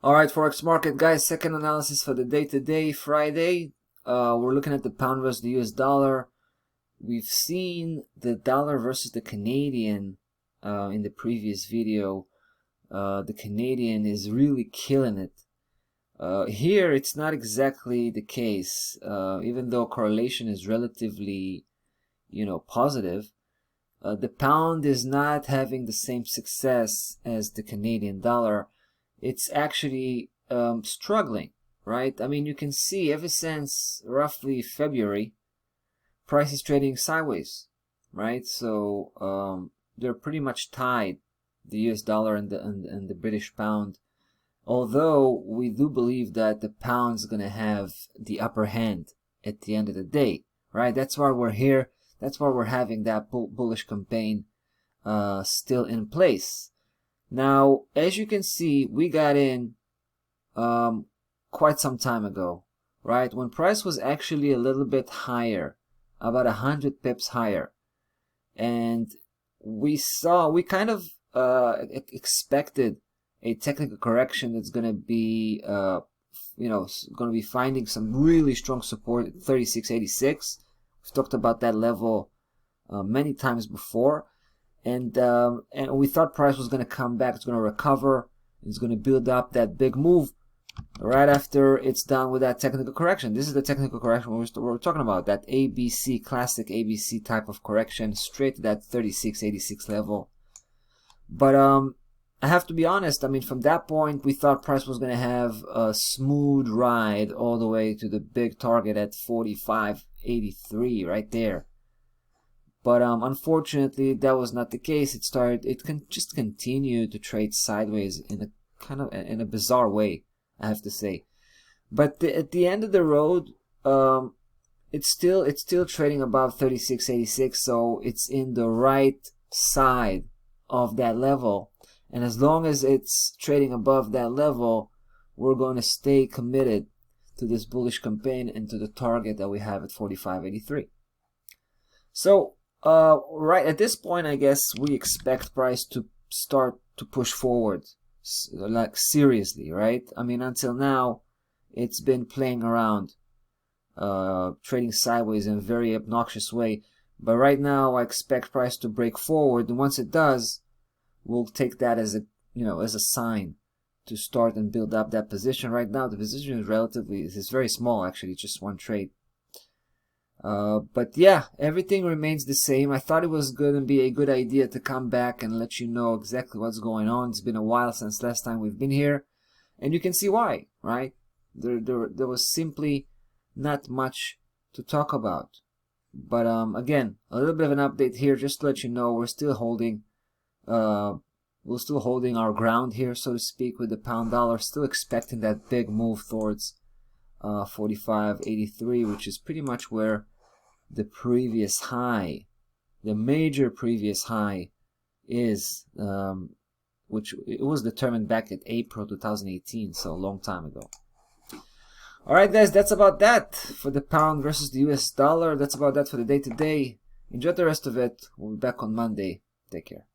Alright, Forex market guys, second analysis for the day today, Friday. We're looking at the pound versus the US dollar. We've seen the dollar versus the Canadian in the previous video. The Canadian is really killing it. Here, it's not exactly the case. Even though correlation is relatively, positive, the pound is not having the same success as the Canadian dollar. It's actually struggling, right? I mean, you can see ever since roughly February, price is trading sideways, right? So they're pretty much tied, the US dollar and the British pound. Although we do believe that the pound's gonna have the upper hand at the end of the day, right? That's why we're here. That's why we're having that bullish campaign still in place. Now, as you can see, we got in quite some time ago, right? When price was actually a little bit higher, about 100 pips higher. And we kind of expected a technical correction that's going to be, going to be finding some really strong support at 36.86. We've talked about that level many times before. And we thought price was going to come back. It's going to recover. It's going to build up that big move right after it's done with that technical correction. This is the technical correction we're talking about, that ABC, classic ABC type of correction, straight to that 36.86 level. But I have to be honest, I mean, from that point, we thought price was going to have a smooth ride all the way to the big target at 45.83 right there. But unfortunately, that was not the case. It can just continue to trade sideways in a kind of in a bizarre way, I have to say. But at the end of the road, it's still trading above 36.86, so it's in the right side of that level. And as long as it's trading above that level, we're going to stay committed to this bullish campaign and to the target that we have at 45.83. So right at this point, I guess we expect price to start to push forward, like seriously, right? I mean, until now, it's been playing around, trading sideways in a very obnoxious way. But right now, I expect price to break forward, and once it does, we'll take that as a sign to start and build up that position. Right now, the position is very small, actually, just one trade. But yeah, everything remains the same. I thought it was going to be a good idea to come back and let you know exactly what's going on. It's been a while since last time we've been here, and you can see why, right? There was simply not much to talk about. But again, a little bit of an update here just to let you know we're still holding our ground here, so to speak, with the pound dollar, still expecting that big move towards 45.83, which is pretty much where the previous high, the major previous high is, which it was determined back at April 2018, so a long time ago. Alright guys, that's about that for the pound versus the US dollar. That's about that for the day today. Enjoy the rest of it. We'll be back on Monday. Take care.